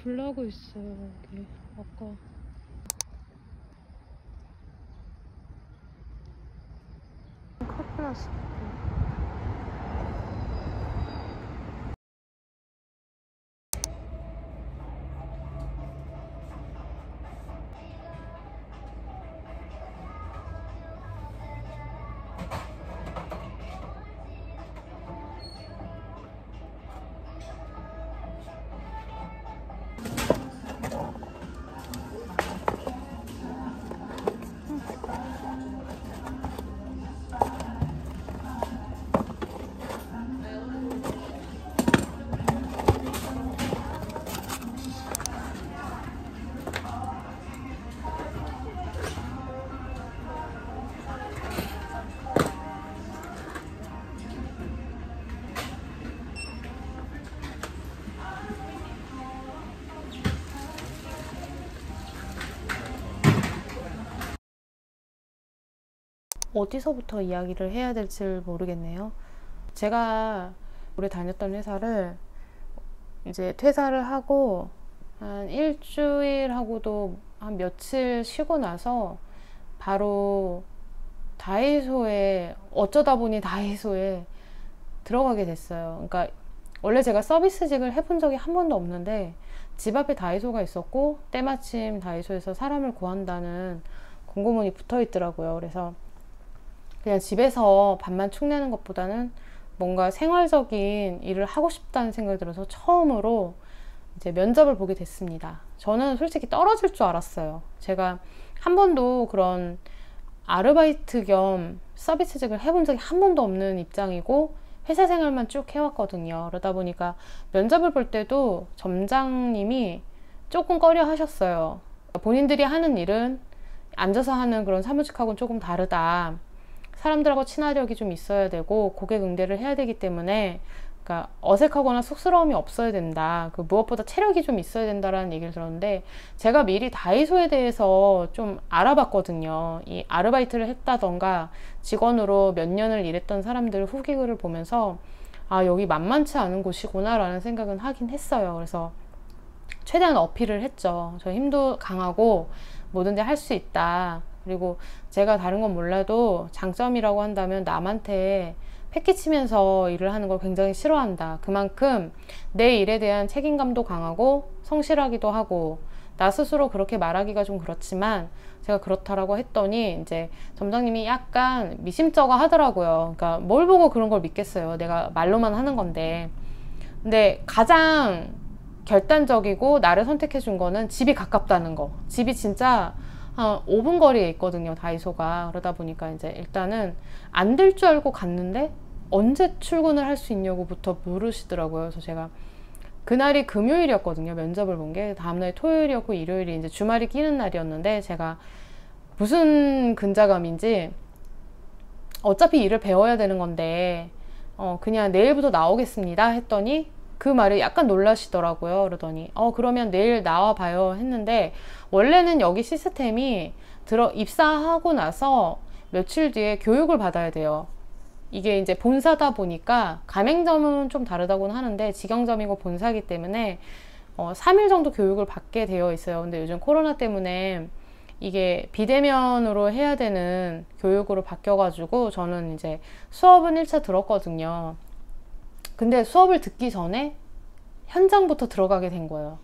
불 나고 있어요, 여기. 아까. 큰일 났어. 어디서부터 이야기를 해야 될지 모르겠네요. 제가 오래 다녔던 회사를 이제 퇴사를 하고 한 일주일 하고도 한 며칠 쉬고 나서 바로 다이소에, 어쩌다 보니 다이소에 들어가게 됐어요. 그러니까 원래 제가 서비스직을 해본 적이 한 번도 없는데 집 앞에 다이소가 있었고 때마침 다이소에서 사람을 구한다는 공고문이 붙어 있더라고요. 그래서 그냥 집에서 밥만 축내는 것보다는 뭔가 생활적인 일을 하고 싶다는 생각이 들어서 처음으로 이제 면접을 보게 됐습니다. 저는 솔직히 떨어질 줄 알았어요. 제가 한 번도 그런 아르바이트 겸 서비스직을 해본 적이 한 번도 없는 입장이고 회사 생활만 쭉 해왔거든요. 그러다 보니까 면접을 볼 때도 점장님이 조금 꺼려 하셨어요. 본인들이 하는 일은 앉아서 하는 그런 사무직하고는 조금 다르다. 사람들하고 친화력이 좀 있어야 되고 고객 응대를 해야 되기 때문에, 그러니까 어색하거나 쑥스러움이 없어야 된다. 무엇보다 체력이 좀 있어야 된다라는 얘기를 들었는데, 제가 미리 다이소에 대해서 좀 알아봤거든요. 이 아르바이트를 했다던가 직원으로 몇 년을 일했던 사람들 후기글을 보면서 아, 여기 만만치 않은 곳이구나 라는 생각은 하긴 했어요. 그래서 최대한 어필을 했죠. 저 힘도 강하고 뭐든지 할 수 있다. 그리고 제가 다른 건 몰라도 장점이라고 한다면 남한테 패기치면서 일을 하는 걸 굉장히 싫어한다. 그만큼 내 일에 대한 책임감도 강하고 성실하기도 하고, 나 스스로 그렇게 말하기가 좀 그렇지만 제가 그렇다라고 했더니 이제 점장님이 약간 미심쩍어 하더라고요. 그러니까 뭘 보고 그런 걸 믿겠어요. 내가 말로만 하는 건데. 근데 가장 결단적이고 나를 선택해 준 거는 집이 가깝다는 거. 집이 진짜 한 5분 거리에 있거든요, 다이소가. 그러다 보니까 이제 일단은 안 될 줄 알고 갔는데 언제 출근을 할 수 있냐고부터 물으시더라고요. 그래서 제가 그날이 금요일이었거든요, 면접을 본 게. 다음날 토요일이었고 일요일이 이제 주말이 끼는 날이었는데, 제가 무슨 근자감인지 어차피 일을 배워야 되는 건데 그냥 내일부터 나오겠습니다 했더니 그 말에 약간 놀라시더라고요. 그러더니 그러면 내일 나와 봐요 했는데, 원래는 여기 시스템이 입사하고 나서 며칠 뒤에 교육을 받아야 돼요. 이게 이제 본사다 보니까 가맹점은 좀 다르다고는 하는데 직영점이고 본사기 때문에 3일 정도 교육을 받게 되어 있어요. 근데 요즘 코로나 때문에 이게 비대면으로 해야 되는 교육으로 바뀌어가지고 저는 이제 수업은 1차 들었거든요. 근데 수업을 듣기 전에 현장부터 들어가게 된 거예요.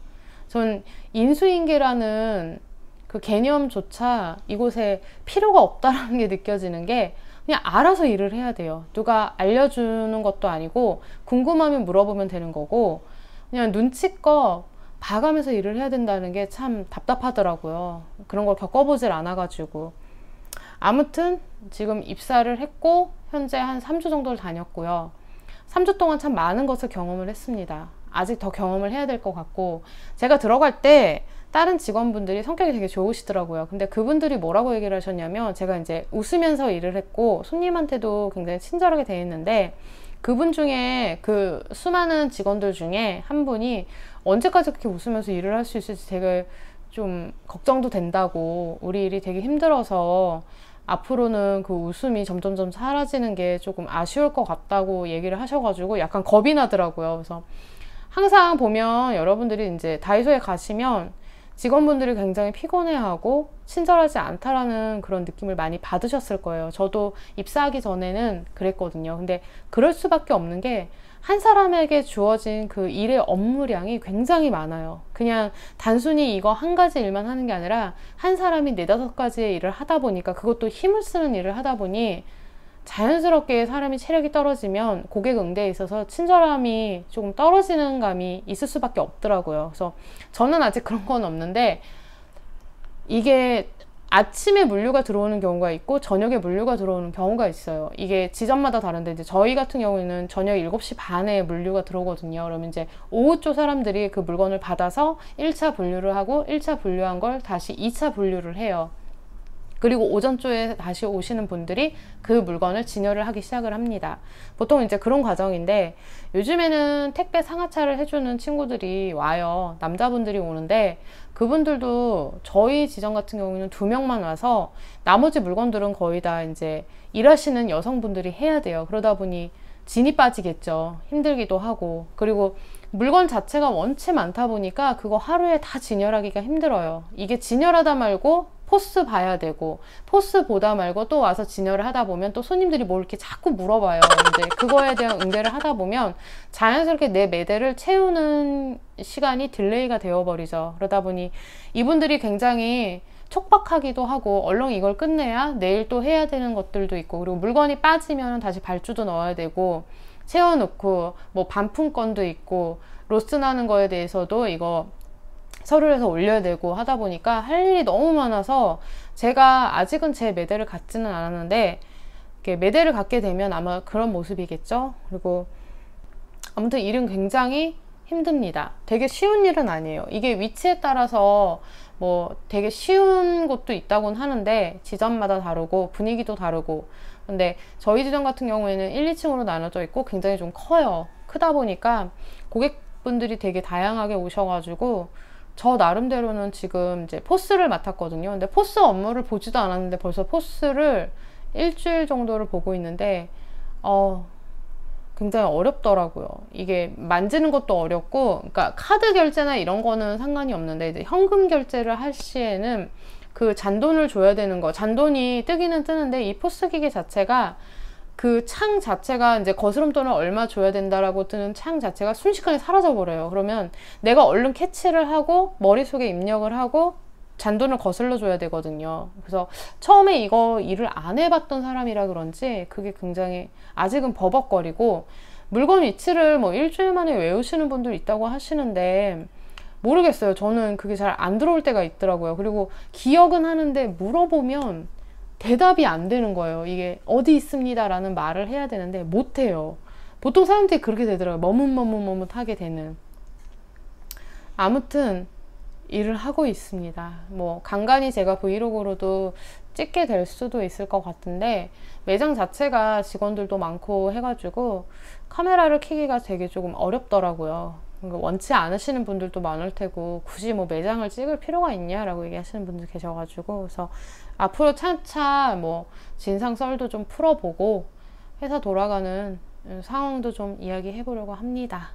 전 인수인계라는 그 개념조차 이곳에 필요가 없다라는 게 느껴지는 게, 그냥 알아서 일을 해야 돼요. 누가 알려주는 것도 아니고 궁금하면 물어보면 되는 거고, 그냥 눈치껏 봐가면서 일을 해야 된다는 게 참 답답하더라고요. 그런 걸 겪어보질 않아가지고. 아무튼 지금 입사를 했고 현재 한 3주 정도를 다녔고요. 3주 동안 참 많은 것을 경험을 했습니다. 아직 더 경험을 해야 될 것 같고, 제가 들어갈 때 다른 직원분들이 성격이 되게 좋으시더라고요. 근데 그분들이 뭐라고 얘기를 하셨냐면, 제가 이제 웃으면서 일을 했고 손님한테도 굉장히 친절하게 대했는데, 그분 중에 그 수많은 직원들 중에 한 분이 언제까지 그렇게 웃으면서 일을 할 수 있을지 되게 좀 걱정도 된다고, 우리 일이 되게 힘들어서 앞으로는 그 웃음이 점점점 사라지는 게 조금 아쉬울 것 같다고 얘기를 하셔가지고 약간 겁이 나더라고요. 그래서 항상 보면 여러분들이 이제 다이소에 가시면 직원분들이 굉장히 피곤해하고 친절하지 않다라는 그런 느낌을 많이 받으셨을 거예요. 저도 입사하기 전에는 그랬거든요. 근데 그럴 수밖에 없는 게 한 사람에게 주어진 그 일의 업무량이 굉장히 많아요. 그냥 단순히 이거 한 가지 일만 하는 게 아니라 한 사람이 네다섯 가지의 일을 하다 보니까, 그것도 힘을 쓰는 일을 하다 보니 자연스럽게 사람이 체력이 떨어지면 고객 응대에 있어서 친절함이 조금 떨어지는 감이 있을 수밖에 없더라고요. 그래서 저는 아직 그런 건 없는데, 이게 아침에 물류가 들어오는 경우가 있고 저녁에 물류가 들어오는 경우가 있어요. 이게 지점마다 다른데, 이제 저희 같은 경우에는 저녁 7시 반에 물류가 들어오거든요. 그러면 이제 오후쪽 사람들이 그 물건을 받아서 1차 분류를 하고 1차 분류한 걸 다시 2차 분류를 해요. 그리고 오전쪽에 다시 오시는 분들이 그 물건을 진열을 하기 시작을 합니다. 보통 이제 그런 과정인데, 요즘에는 택배 상하차를 해주는 친구들이 와요. 남자분들이 오는데, 그분들도 저희 지점 같은 경우는 2명만 와서 나머지 물건들은 거의 다 이제 일하시는 여성분들이 해야 돼요. 그러다 보니 진이 빠지겠죠. 힘들기도 하고, 그리고 물건 자체가 원체 많다 보니까 그거 하루에 다 진열하기가 힘들어요. 이게 진열하다 말고 포스 봐야 되고, 포스 보다 말고 또 와서 진열을 하다 보면 또 손님들이 뭘 이렇게 자꾸 물어봐요. 이제 그거에 대한 응대를 하다 보면 자연스럽게 내 매대를 채우는 시간이 딜레이가 되어버리죠. 그러다 보니 이분들이 굉장히 촉박하기도 하고, 얼른 이걸 끝내야 내일 또 해야 되는 것들도 있고, 그리고 물건이 빠지면 다시 발주도 넣어야 되고, 채워놓고 뭐 반품건도 있고, 로스 나는 거에 대해서도 이거 서류를 해서 올려야 되고 하다 보니까 할 일이 너무 많아서, 제가 아직은 제 매대를 갖지는 않았는데 매대를 갖게 되면 아마 그런 모습이겠죠. 그리고 아무튼 일은 굉장히 힘듭니다. 되게 쉬운 일은 아니에요. 이게 위치에 따라서 뭐 되게 쉬운 곳도 있다고는 하는데 지점마다 다르고 분위기도 다르고, 근데 저희 지점 같은 경우에는 1, 2층으로 나눠져 있고 굉장히 좀 커요. 크다 보니까 고객분들이 되게 다양하게 오셔가지고 저 나름대로는 지금 이제 포스를 맡았거든요. 근데 포스 업무를 보지도 않았는데 벌써 포스를 일주일 정도를 보고 있는데 굉장히 어렵더라고요. 이게 만지는 것도 어렵고, 그러니까 카드 결제나 이런 거는 상관이 없는데 이제 현금 결제를 할 시에는 그 잔돈을 줘야 되는 거, 잔돈이 뜨기는 뜨는데 이 포스 기계 자체가 그 창 자체가 이제 거스름돈을 얼마 줘야 된다라고 뜨는 창 자체가 순식간에 사라져 버려요. 그러면 내가 얼른 캐치를 하고 머릿속에 입력을 하고 잔돈을 거슬러 줘야 되거든요. 그래서 처음에 이거 일을 안 해봤던 사람이라 그런지 그게 굉장히 아직은 버벅거리고, 물건 위치를 뭐 일주일 만에 외우시는 분들 있다고 하시는데 모르겠어요. 저는 그게 잘 안 들어올 때가 있더라고요. 그리고 기억은 하는데 물어보면 대답이 안 되는 거예요. 이게 어디 있습니다 라는 말을 해야 되는데 못해요. 보통 사람들이 그렇게 되더라고요. 머뭇하게 되는. 아무튼 일을 하고 있습니다. 뭐 간간히 제가 브이로그로도 찍게 될 수도 있을 것 같은데, 매장 자체가 직원들도 많고 해가지고 카메라를 켜기가 되게 조금 어렵더라고요. 원치 않으시는 분들도 많을 테고 굳이 뭐 매장을 찍을 필요가 있냐라고 얘기하시는 분들 계셔가지고, 그래서 앞으로 차차 뭐 진상 썰도 좀 풀어보고 회사 돌아가는 상황도 좀 이야기해 보려고 합니다.